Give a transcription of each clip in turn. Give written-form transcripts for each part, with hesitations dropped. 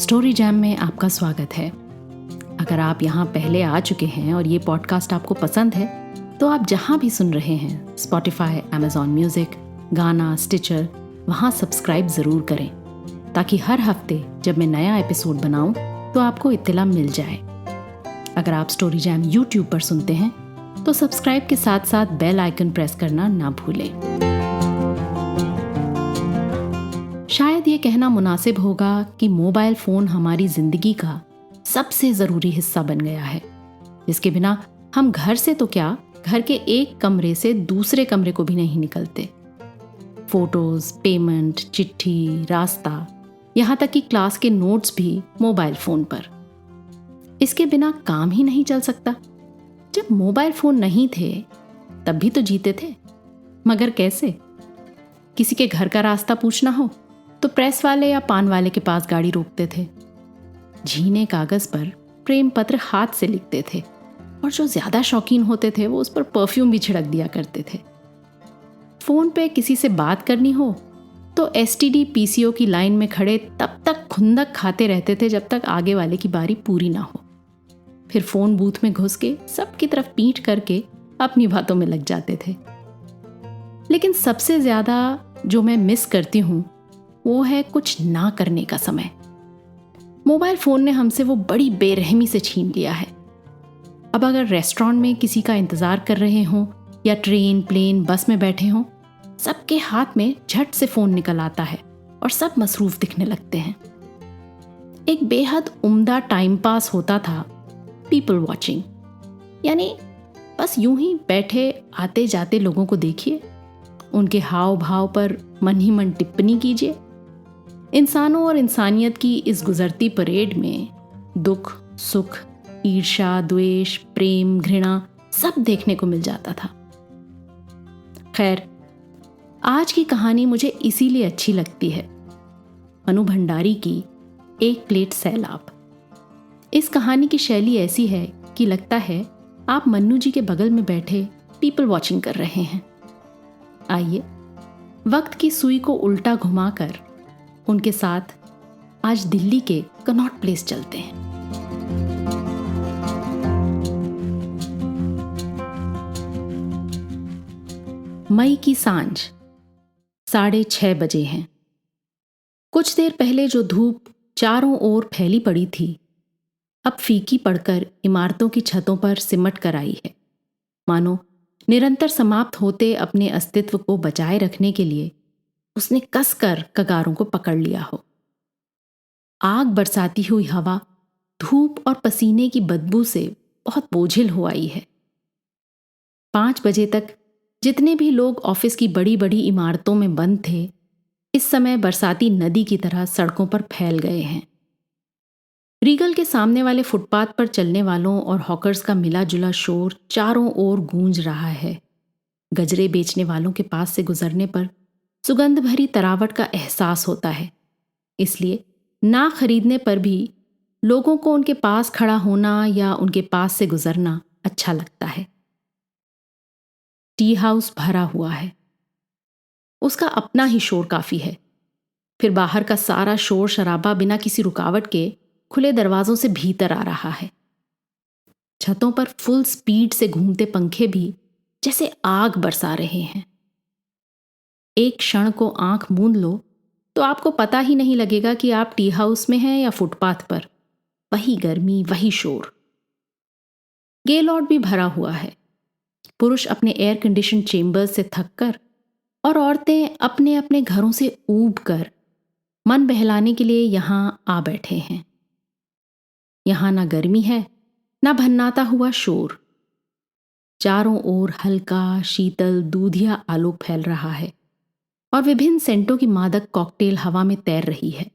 Story jam में आपका स्वागत है। अगर आप यहाँ पहले आ चुके हैं और ये पॉडकास्ट आपको पसंद है तो आप जहाँ भी सुन रहे हैं, स्पॉटिफाई, अमेजॉन म्यूजिक, गाना, स्टिचर, वहाँ सब्सक्राइब ज़रूर करें ताकि हर हफ्ते जब मैं नया एपिसोड बनाऊँ तो आपको इत्तला मिल जाए। अगर आप स्टोरी जैम यूट्यूब पर सुनते हैं तो सब्सक्राइब के साथ साथ बेल आइकन प्रेस करना ना भूलें। शायद ये कहना मुनासिब होगा कि मोबाइल फ़ोन हमारी ज़िंदगी का सबसे ज़रूरी हिस्सा बन गया है, जिसके बिना हम घर से तो क्या, घर के एक कमरे से दूसरे कमरे को भी नहीं निकलते। फोटोज़, पेमेंट, चिट्ठी, रास्ता, यहाँ तक कि क्लास के नोट्स भी मोबाइल फ़ोन पर। इसके बिना काम ही नहीं चल सकता। जब मोबाइल फ़ोन नहीं थे तब भी तो जीते थे, मगर कैसे? किसी के घर का रास्ता पूछना हो तो प्रेस वाले या पान वाले के पास गाड़ी रोकते थे। झीने कागज पर प्रेम पत्र हाथ से लिखते थे और जो ज्यादा शौकीन होते थे वो उस पर परफ्यूम भी छिड़क दिया करते थे। फोन पे किसी से बात करनी हो तो एसटीडी पीसीओ की लाइन में खड़े तब तक खुंदक खाते रहते थे जब तक आगे वाले की बारी पूरी ना हो। फिर फोन बूथ में घुस के सबकी तरफ पीठ करके अपनी बातों में लग जाते थे। लेकिन सबसे ज्यादा जो मैं मिस करती हूँ वो है कुछ ना करने का समय। मोबाइल फोन ने हमसे वो बड़ी बेरहमी से छीन लिया है। अब अगर रेस्टोरेंट में किसी का इंतजार कर रहे हों या ट्रेन, प्लेन, बस में बैठे हों, सबके हाथ में झट से फोन निकल आता है और सब मसरूफ दिखने लगते हैं। एक बेहद उम्दा टाइम पास होता था पीपल वॉचिंग, यानी बस यूं ही बैठे आते जाते लोगों को देखिए, उनके हाव भाव पर मन ही मन टिप्पणी कीजिए। इंसानों और इंसानियत की इस गुजरती परेड में दुख, सुख, ईर्ष्या, द्वेष, प्रेम, घृणा सब देखने को मिल जाता था। खैर, आज की कहानी मुझे इसीलिए अच्छी लगती है, मनु भंडारी की एक प्लेट सैलाब। इस कहानी की शैली ऐसी है कि लगता है आप मन्नू जी के बगल में बैठे पीपल वॉचिंग कर रहे हैं। आइए वक्त की सुई को उल्टा घुमाकर उनके साथ आज दिल्ली के कनॉट प्लेस चलते हैं। मई की सांझ 6:30 बजे हैं। कुछ देर पहले जो धूप चारों ओर फैली पड़ी थी अब फीकी पड़कर इमारतों की छतों पर सिमट कर आई है, मानो निरंतर समाप्त होते अपने अस्तित्व को बचाए रखने के लिए उसने कसकर कगारों को पकड़ लिया हो। आग बरसाती हुई हवा धूप और पसीने की बदबू से बहुत बोझिल हो आई है। 5 बजे तक जितने भी लोग ऑफिस की बड़ी बड़ी इमारतों में बंद थे, इस समय बरसाती नदी की तरह सड़कों पर फैल गए हैं। रीगल के सामने वाले फुटपाथ पर चलने वालों और हॉकर्स का मिला जुला शोर चारों ओर गूंज रहा है। गजरे बेचने वालों के पास से गुजरने पर सुगंध भरी तरावट का एहसास होता है, इसलिए ना खरीदने पर भी लोगों को उनके पास खड़ा होना या उनके पास से गुजरना अच्छा लगता है। टी हाउस भरा हुआ है, उसका अपना ही शोर काफी है। फिर बाहर का सारा शोर शराबा बिना किसी रुकावट के खुले दरवाजों से भीतर आ रहा है। छतों पर फुल स्पीड से घूमते पंखे भी जैसे आग बरसा रहे हैं। एक क्षण को आंख मूंद लो तो आपको पता ही नहीं लगेगा कि आप टी हाउस में हैं या फुटपाथ पर। वही गर्मी, वही शोर। गेलॉर्ड भी भरा हुआ है। पुरुष अपने एयर कंडीशन चेंबर्स से थककर और औरतें अपने अपने घरों से ऊब कर मन बहलाने के लिए यहां आ बैठे हैं। यहां ना गर्मी है, ना भन्नाता हुआ शोर। चारों ओर हल्का शीतल दूधिया आलोक फैल रहा है और विभिन्न सेंटों की मादक कॉकटेल हवा में तैर रही है।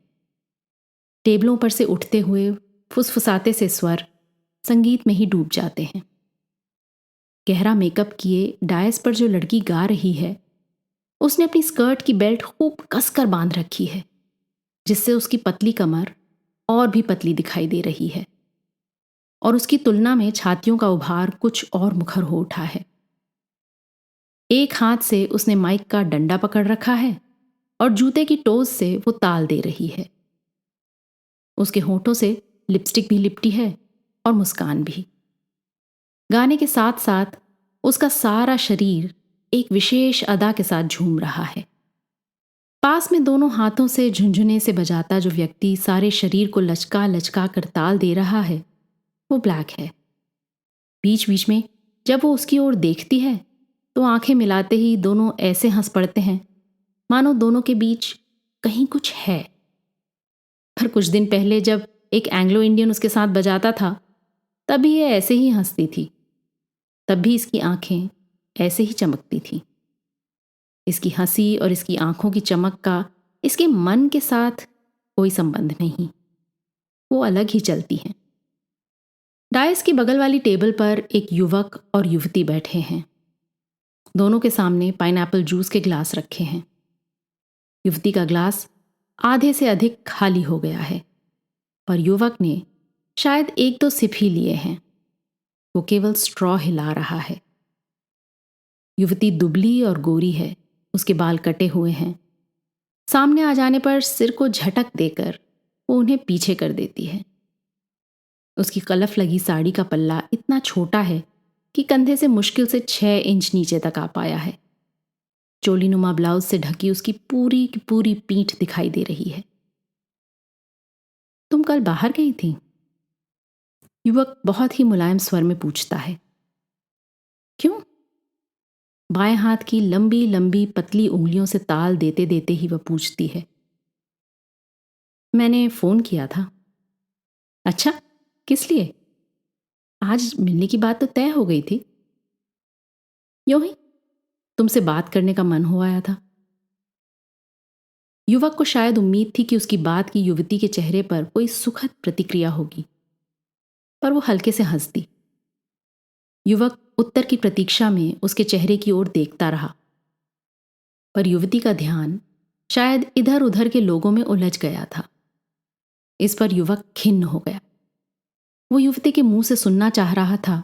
टेबलों पर से उठते हुए फुसफुसाते से स्वर संगीत में ही डूब जाते हैं। गहरा मेकअप किए डायस पर जो लड़की गा रही है, उसने अपनी स्कर्ट की बेल्ट खूब कसकर बांध रखी है, जिससे उसकी पतली कमर और भी पतली दिखाई दे रही है और उसकी तुलना में छातियों का उभार कुछ और मुखर हो उठा है। एक हाथ से उसने माइक का डंडा पकड़ रखा है और जूते की टोज से वो ताल दे रही है। उसके होठों से लिपस्टिक भी लिपटी है और मुस्कान भी। गाने के साथ साथ उसका सारा शरीर एक विशेष अदा के साथ झूम रहा है। पास में दोनों हाथों से झुनझुने से बजाता जो व्यक्ति सारे शरीर को लचका लचका कर ताल दे रहा है वो ब्लैक है। बीच बीच में जब वो उसकी ओर देखती है तो आंखें मिलाते ही दोनों ऐसे हंस पड़ते हैं मानो दोनों के बीच कहीं कुछ है। पर कुछ दिन पहले जब एक एंग्लो इंडियन उसके साथ बजाता था तब भी ये ऐसे ही हंसती थी, तब भी इसकी आंखें ऐसे ही चमकती थीं। इसकी हंसी और इसकी आंखों की चमक का इसके मन के साथ कोई संबंध नहीं, वो अलग ही चलती हैं। डायस की बगल वाली टेबल पर एक युवक और युवती बैठे हैं। दोनों के सामने पाइनएप्पल जूस के ग्लास रखे हैं। युवती का ग्लास आधे से अधिक खाली हो गया है, पर युवक ने शायद 1-2 सिप ही लिए हैं। वो केवल स्ट्रॉ हिला रहा है। युवती दुबली और गोरी है, उसके बाल कटे हुए हैं। सामने आ जाने पर सिर को झटक देकर वो उन्हें पीछे कर देती है। उसकी कलफ लगी साड़ी का पल्ला इतना छोटा है कि कंधे से मुश्किल से 6 इंच नीचे तक आ पाया है। चोलीनुमा ब्लाउज से ढकी उसकी पूरी की पूरी पीठ दिखाई दे रही है। तुम कल बाहर गई थी? युवक बहुत ही मुलायम स्वर में पूछता है। क्यों? बाएं हाथ की लंबी लंबी पतली उंगलियों से ताल देते देते ही वह पूछती है। मैंने फोन किया था। अच्छा, किस लिए? आज मिलने की बात तो तय हो गई थी। यूं ही तुमसे बात करने का मन हो आया था। युवक को शायद उम्मीद थी कि उसकी बात की युवती के चेहरे पर कोई सुखद प्रतिक्रिया होगी, पर वो हल्के से हंस दी। युवक उत्तर की प्रतीक्षा में उसके चेहरे की ओर देखता रहा, पर युवती का ध्यान शायद इधर उधर के लोगों में उलझ गया था। इस पर युवक खिन्न हो गया। वो युवती के मुंह से सुनना चाह रहा था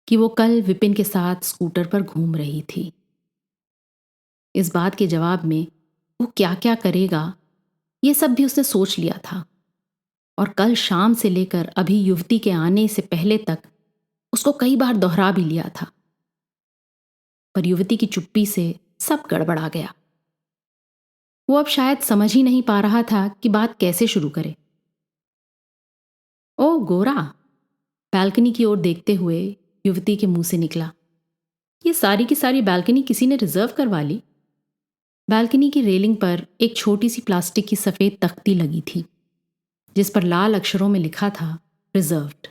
कि वो कल विपिन के साथ स्कूटर पर घूम रही थी। इस बात के जवाब में वो क्या क्या करेगा ये सब भी उसने सोच लिया था, और कल शाम से लेकर अभी युवती के आने से पहले तक उसको कई बार दोहरा भी लिया था। पर युवती की चुप्पी से सब गड़बड़ा गया। वो अब शायद समझ ही नहीं पा रहा था कि बात कैसे शुरू करे। ओ गोरा, बालकनी की ओर देखते हुए युवती के मुंह से निकला। ये सारी की सारी बालकनी किसी ने रिजर्व करवा ली। बालकनी की रेलिंग पर एक छोटी सी प्लास्टिक की सफेद तख्ती लगी थी जिस पर लाल अक्षरों में लिखा था रिजर्व्ड।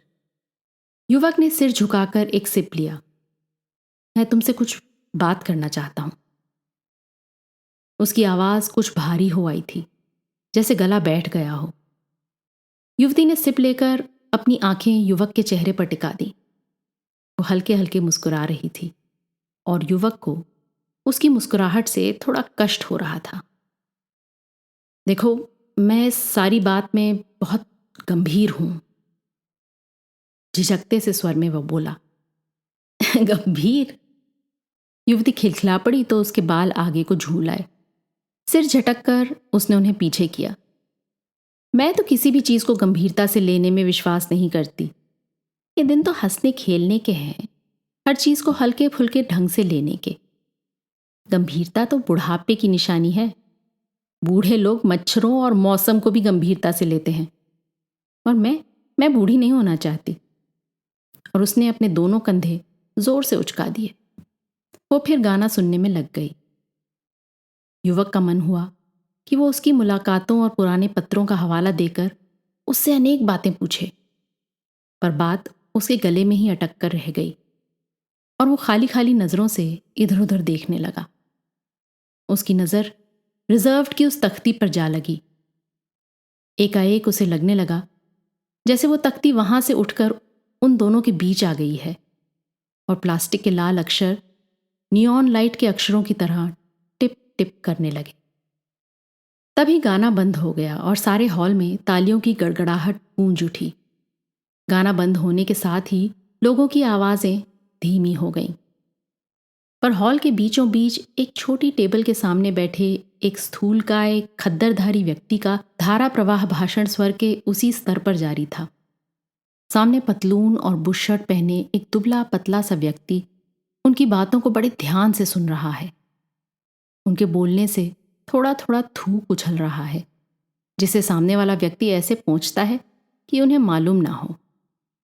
युवक ने सिर झुकाकर एक सिप लिया। मैं तुमसे कुछ बात करना चाहता हूं। उसकी आवाज कुछ भारी हो आई थी, जैसे गला बैठ गया हो। युवती ने सिप लेकर अपनी आंखें युवक के चेहरे पर टिका दी। वो हल्के हल्के मुस्कुरा रही थी और युवक को उसकी मुस्कुराहट से थोड़ा कष्ट हो रहा था। देखो, मैं इस सारी बात में बहुत गंभीर हूं, झिझकते से स्वर में वह बोला। गंभीर? युवती खिलखिला पड़ी तो उसके बाल आगे को झूल आए। सिर झटक कर उसने उन्हें पीछे किया। मैं तो किसी भी चीज को गंभीरता से लेने में विश्वास नहीं करती। ये दिन तो हंसने खेलने के हैं, हर चीज को हल्के फुल्के ढंग से लेने के। गंभीरता तो बुढ़ापे की निशानी है। बूढ़े लोग मच्छरों और मौसम को भी गंभीरता से लेते हैं, और मैं बूढ़ी नहीं होना चाहती। और उसने अपने दोनों कंधे जोर से उचका दिए। वो फिर गाना सुनने में लग गई। युवक का मन हुआ कि वो उसकी मुलाकातों और पुराने पत्रों का हवाला देकर उससे अनेक बातें पूछे, पर बात उसके गले में ही अटक कर रह गई और वो खाली खाली नजरों से इधर उधर देखने लगा। उसकी नजर रिजर्व्ड की उस तख्ती पर जा लगी। एकाएक उसे लगने लगा जैसे वो तख्ती वहां से उठकर उन दोनों के बीच आ गई है और प्लास्टिक के लाल अक्षर नियॉन लाइट के अक्षरों की तरह टिप टिप करने लगे। तभी गाना बंद हो गया और सारे हॉल में तालियों की गड़गड़ाहट गूंज उठी। गाना बंद होने के साथ ही लोगों की आवाजें धीमी हो गईं। पर हॉल के बीचों बीच एक छोटी टेबल के सामने बैठे एक स्थूलकाय खद्दरधारी व्यक्ति का धारा प्रवाह भाषण स्वर के उसी स्तर पर जारी था। सामने पतलून और बुशर्ट पहने एक दुबला पतला सा व्यक्ति उनकी बातों को बड़े ध्यान से सुन रहा है। उनके बोलने से थोड़ा थोड़ा थूक उछल रहा है, जिसे सामने वाला व्यक्ति ऐसे पहुंचता है कि उन्हें मालूम ना हो,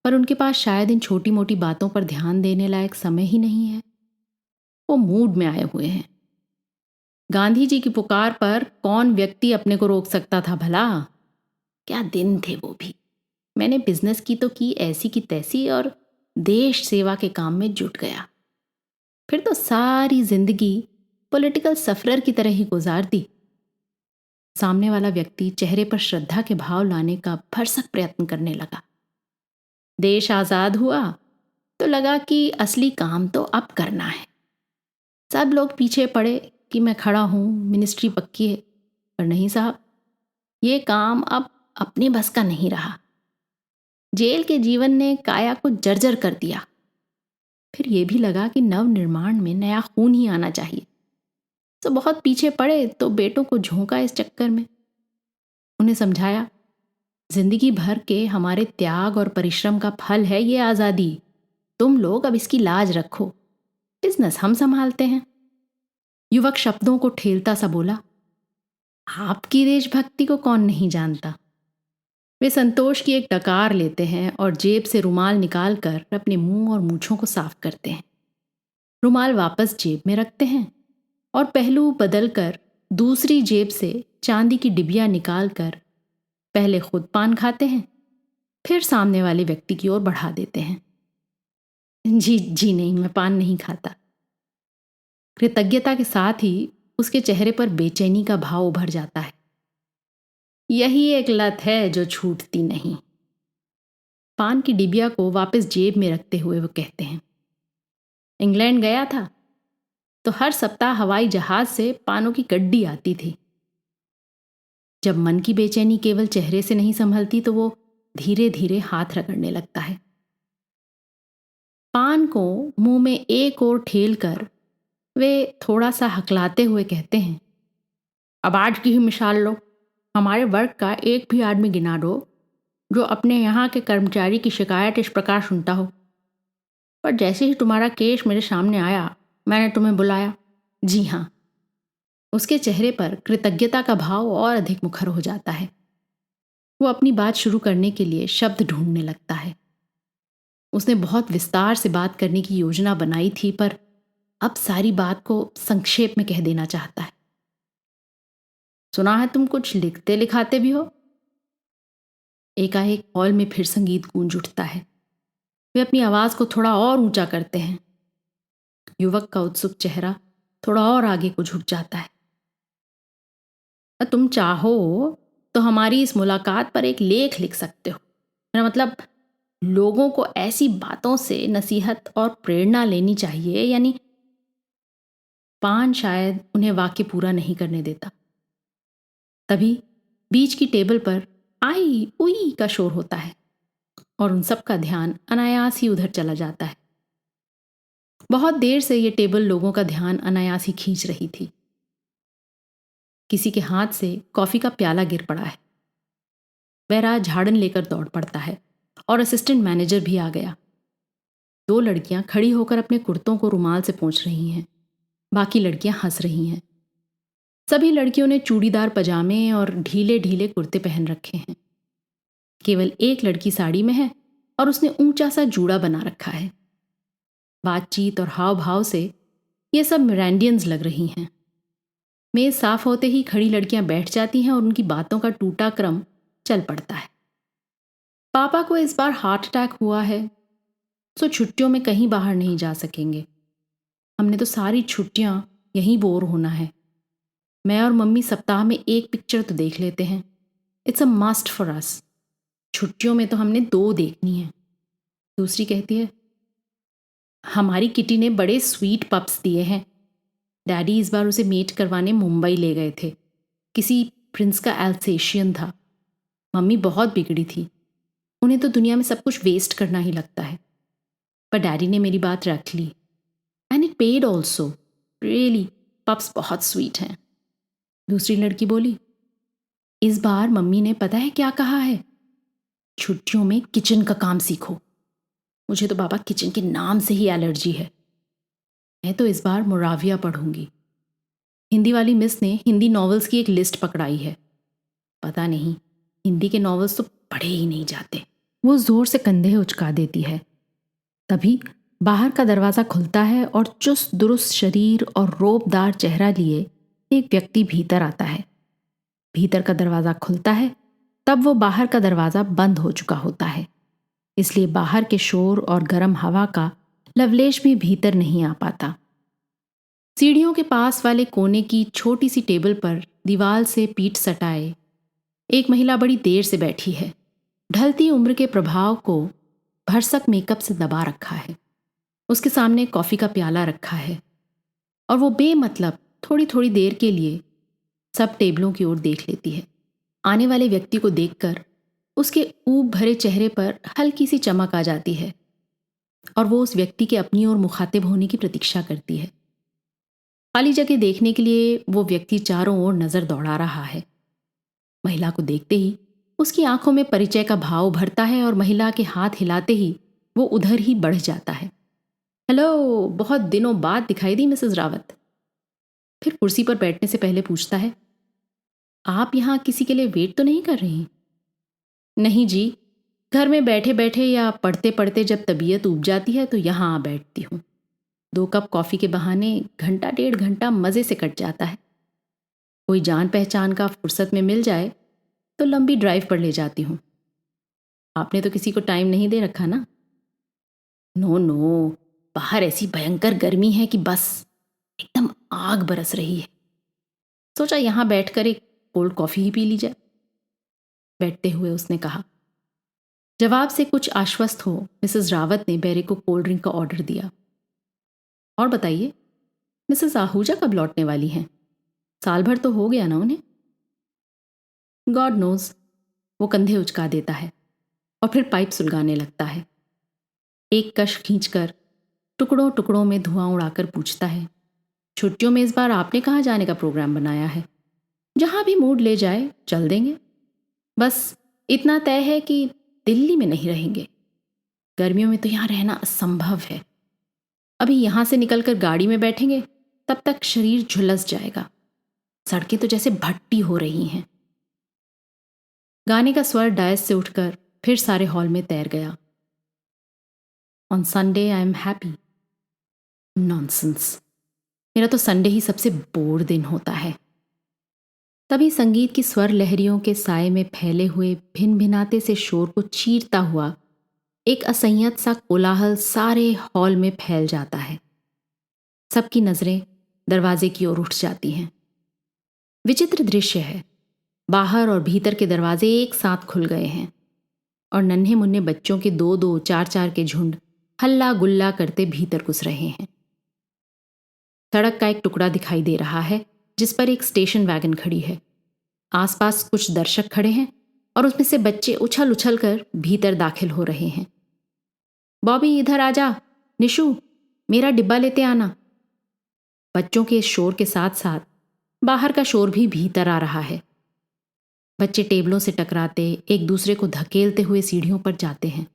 पर उनके पास शायद इन छोटी मोटी बातों पर ध्यान देने लायक समय ही नहीं है। वो मूड में आए हुए हैं। गांधी जी की पुकार पर कौन व्यक्ति अपने को रोक सकता था भला? क्या दिन थे वो भी। मैंने बिजनेस की तो की ऐसी की तैसी और देश सेवा के काम में जुट गया। फिर तो सारी जिंदगी पॉलिटिकल सफरर की तरह ही गुजार दी। सामने वाला व्यक्ति चेहरे पर श्रद्धा के भाव लाने का भरसक प्रयत्न करने लगा। देश आजाद हुआ तो लगा कि असली काम तो अब करना है। सब लोग पीछे पड़े कि मैं खड़ा हूं, मिनिस्ट्री पक्की है, पर नहीं साहब, ये काम अब अपने बस का नहीं रहा। जेल के जीवन ने काया को जर्जर कर दिया। फिर यह भी लगा कि नव निर्माण में नया खून ही आना चाहिए। तो बहुत पीछे पड़े तो बेटों को झोंका इस चक्कर में। उन्हें समझाया, जिंदगी भर के हमारे त्याग और परिश्रम का फल है ये आज़ादी। तुम लोग अब इसकी लाज रखो, बिजनेस हम संभालते हैं। युवक शब्दों को ठेलता सा बोला, आपकी देशभक्ति को कौन नहीं जानता। वे संतोष की एक डकार लेते हैं और जेब से रुमाल निकालकर अपने मुंह और मूंछों को साफ करते हैं। रुमाल वापस जेब में रखते हैं और पहलू बदलकर दूसरी जेब से चांदी की डिबिया निकालकर पहले खुद पान खाते हैं, फिर सामने वाले व्यक्ति की ओर बढ़ा देते हैं। जी नहीं, मैं पान नहीं खाता। कृतज्ञता के साथ ही उसके चेहरे पर बेचैनी का भाव उभर जाता है। यही एक लत है जो छूटती नहीं। पान की डिबिया को वापस जेब में रखते हुए वो कहते हैं, इंग्लैंड गया था तो हर सप्ताह हवाई जहाज से पानों की गड्डी आती थी। जब मन की बेचैनी केवल चेहरे से नहीं संभलती तो वो धीरे धीरे हाथ रगड़ने लगता है। पान को मुंह में एक ओर ठेल कर वे थोड़ा सा हकलाते हुए कहते हैं, अब आज की ही मिसाल लो। हमारे वर्ग का एक भी आदमी गिना दो जो अपने यहाँ के कर्मचारी की शिकायत इस प्रकार सुनता हो, पर जैसे ही तुम्हारा केस मेरे सामने आया मैंने तुम्हें बुलाया। जी हाँ। उसके चेहरे पर कृतज्ञता का भाव और अधिक मुखर हो जाता है। वो अपनी बात शुरू करने के लिए शब्द ढूंढने लगता है। उसने बहुत विस्तार से बात करने की योजना बनाई थी, पर अब सारी बात को संक्षेप में कह देना चाहता है। सुना है तुम कुछ लिखते लिखाते भी हो। एकाएक हॉल में फिर संगीत गूंज उठता है। वे अपनी आवाज को थोड़ा और ऊंचा करते हैं। युवक का उत्सुक चेहरा थोड़ा और आगे को झुक जाता है। तुम चाहो तो हमारी इस मुलाकात पर एक लेख लिख सकते हो। मेरा मतलब, लोगों को ऐसी बातों से नसीहत और प्रेरणा लेनी चाहिए। यानी पान शायद उन्हें वाक्य पूरा नहीं करने देता। तभी बीच की टेबल पर आई उई का शोर होता है और उन सब का ध्यान अनायास ही उधर चला जाता है। बहुत देर से ये टेबल लोगों का ध्यान अनायास ही खींच रही थी। किसी के हाथ से कॉफी का प्याला गिर पड़ा है। वह झाड़न लेकर दौड़ पड़ता है और असिस्टेंट मैनेजर भी आ गया। 2 लड़कियां खड़ी होकर अपने कुर्तों को रुमाल से पोंछ रही हैं। बाकी लड़कियां हंस रही हैं। सभी लड़कियों ने चूड़ीदार पजामे और ढीले ढीले कुर्ते पहन रखे हैं। केवल एक लड़की साड़ी में है और उसने ऊंचा सा जूड़ा बना रखा है। बातचीत और हाव भाव से ये सब मिरांडियंस लग रही हैं। मेज साफ होते ही खड़ी लड़कियां बैठ जाती हैं और उनकी बातों का टूटा क्रम चल पड़ता है। पापा को इस बार हार्ट अटैक हुआ है, तो छुट्टियों में कहीं बाहर नहीं जा सकेंगे। हमने तो सारी छुट्टियां यहीं बोर होना है। मैं और मम्मी सप्ताह में एक पिक्चर तो देख लेते हैं। It's a must for us. छुट्टियों में तो हमने 2 देखनी है। दूसरी कहती है, हमारी किटी ने बड़े स्वीट पप्स दिए हैं। डैडी इस बार उसे मीट करवाने मुंबई ले गए थे। किसी प्रिंस का एल्सेशियन था। मम्मी बहुत बिगड़ी थी। उन्हें तो दुनिया में सब कुछ वेस्ट करना ही लगता है, पर डैडी ने मेरी बात रख ली। And it paid also, really pups बहुत स्वीट हैं। दूसरी लड़की बोली, इस बार मम्मी ने पता है क्या कहा है, छुट्टियों में किचन का काम सीखो। मुझे तो बाबा किचन के नाम से ही एलर्जी है। मैं तो इस बार मोराविया पढ़ूंगी। हिंदी वाली मिस ने हिंदी नॉवेल्स की एक लिस्ट पकड़ाई है। पता नहीं, हिंदी के नॉवेल्स तो पढ़े ही नहीं जाते। वो जोर से कंधे उचका देती है। तभी बाहर का दरवाज़ा खुलता है और चुस्त दुरुस्त शरीर और रोबदार चेहरा लिए एक व्यक्ति भीतर आता है। भीतर का दरवाज़ा खुलता है तब वो बाहर का दरवाज़ा बंद हो चुका होता है, इसलिए बाहर के शोर और गर्म हवा का लवलेश भी भीतर नहीं आ पाता। सीढ़ियों के पास वाले कोने की छोटी सी टेबल पर दीवार से पीठ सटाए एक महिला बड़ी देर से बैठी है। ढलती उम्र के प्रभाव को भरसक मेकअप से दबा रखा है। उसके सामने कॉफ़ी का प्याला रखा है और वो बेमतलब थोड़ी थोड़ी देर के लिए सब टेबलों की ओर देख लेती है। आने वाले व्यक्ति को देखकर उसके ऊब भरे चेहरे पर हल्की सी चमक आ जाती है और वो उस व्यक्ति के अपनी ओर मुखातिब होने की प्रतीक्षा करती है। खाली जगह देखने के लिए वो व्यक्ति चारों ओर नज़र दौड़ा रहा है। महिला को देखते ही उसकी आंखों में परिचय का भाव भरता है और महिला के हाथ हिलाते ही वो उधर ही बढ़ जाता है। हेलो, बहुत दिनों बाद दिखाई दी मिसेस रावत। फिर कुर्सी पर बैठने से पहले पूछता है, आप यहाँ किसी के लिए वेट तो नहीं कर रही? नहीं जी, घर में बैठे बैठे या पढ़ते पढ़ते जब तबीयत ऊब जाती है तो यहाँ आ बैठती हूँ। 2 कप कॉफ़ी के बहाने घंटा 1.5 घंटा मज़े से कट जाता है। कोई जान पहचान का फुर्सत में मिल जाए तो लंबी ड्राइव पर ले जाती हूँ। आपने तो किसी को टाइम नहीं दे रखा ना? नो नो, बाहर ऐसी भयंकर गर्मी है कि बस एकदम आग बरस रही है। सोचा यहाँ बैठकर एक कोल्ड कॉफ़ी ही पी ली जाए। बैठते हुए उसने कहा। जवाब से कुछ आश्वस्त हो मिसेस रावत ने बैरे को कोल्ड ड्रिंक का ऑर्डर दिया। और बताइए, मिसेस आहूजा कब लौटने वाली हैं? साल भर तो हो गया ना उन्हें। गॉड नोज, वो कंधे उचका देता है और फिर पाइप सुलगाने लगता है। एक कश खींचकर टुकड़ों टुकड़ों में धुआं उड़ाकर पूछता है, छुट्टियों में इस बार आपने कहाँ जाने का प्रोग्राम बनाया है? जहाँ भी मूड ले जाए चल देंगे। बस इतना तय है कि दिल्ली में नहीं रहेंगे। गर्मियों में तो यहाँ रहना असंभव है। अभी यहाँ से निकलकर गाड़ी में बैठेंगे तब तक शरीर झुलस जाएगा। सड़कें तो जैसे भट्टी हो रही हैं। गाने का स्वर डायस से उठकर फिर सारे हॉल में तैर गया। On Sunday I am happy. Nonsense, मेरा तो संडे ही सबसे बोर दिन होता है। तभी संगीत की स्वर लहरियों के साए में फैले हुए भिन भिनाते से शोर को चीरता हुआ एक असंयत सा कोलाहल सारे हॉल में फैल जाता है। सबकी नजरें दरवाजे की ओर उठ जाती हैं। विचित्र दृश्य है। बाहर और भीतर के दरवाजे एक साथ खुल गए हैं और नन्हे मुन्ने बच्चों के 2-2, 4-4 के झुंड हल्ला गुल्ला करते भीतर घुस रहे हैं। सड़क का एक टुकड़ा दिखाई दे रहा है जिस पर एक स्टेशन वैगन खड़ी है। आसपास कुछ दर्शक खड़े हैं और उसमें से बच्चे उछल उछल कर भीतर दाखिल हो रहे हैं। बॉबी इधर आजा, निशु मेरा डिब्बा लेते आना। बच्चों के शोर के साथ साथ बाहर का शोर भी भीतर आ रहा है। बच्चे टेबलों से टकराते एक दूसरे को धकेलते हुए सीढ़ियों पर जाते हैं।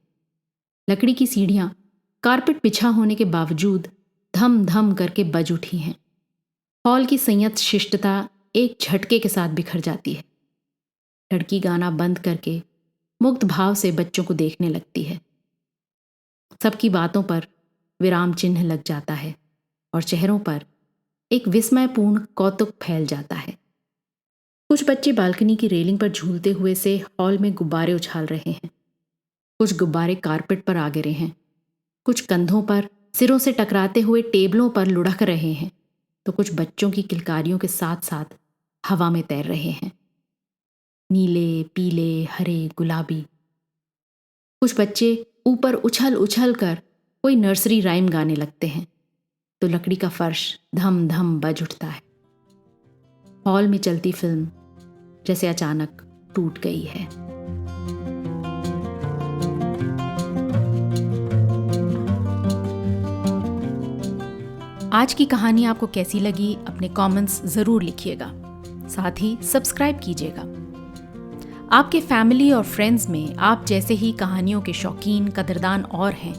लकड़ी की सीढ़ियां कारपेट बिछा होने के बावजूद धम धम करके बज उठी हैं। हॉल की संयत शिष्टता एक झटके के साथ बिखर जाती है। लड़की गाना बंद करके मुग्ध भाव से बच्चों को देखने लगती है। सबकी बातों पर विराम चिन्ह लग जाता है और चेहरों पर एक विस्मयपूर्ण कौतुक फैल जाता है। कुछ बच्चे बालकनी की रेलिंग पर झूलते हुए से हॉल में गुब्बारे उछाल रहे हैं। कुछ गुब्बारे कारपेट पर आ गिरे हैं। कुछ कंधों पर सिरों से टकराते हुए टेबलों पर लुढ़क रहे हैं तो कुछ बच्चों की किलकारियों के साथ साथ हवा में तैर रहे हैं। नीले, पीले, हरे, गुलाबी। कुछ बच्चे ऊपर उछल उछल कर कोई नर्सरी राइम गाने लगते हैं तो लकड़ी का फर्श धम धम बज उठता है। हॉल में चलती फिल्म जैसे अचानक टूट गई है। आज की कहानी आपको कैसी लगी अपने कमेंट्स ज़रूर लिखिएगा। साथ ही सब्सक्राइब कीजिएगा। आपके फैमिली और फ्रेंड्स में आप जैसे ही कहानियों के शौकीन कदरदान और हैं,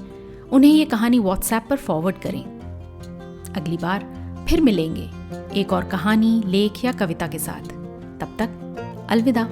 उन्हें ये कहानी व्हाट्सएप पर फॉरवर्ड करें। अगली बार फिर मिलेंगे एक और कहानी, लेख या कविता के साथ। तब तक अलविदा।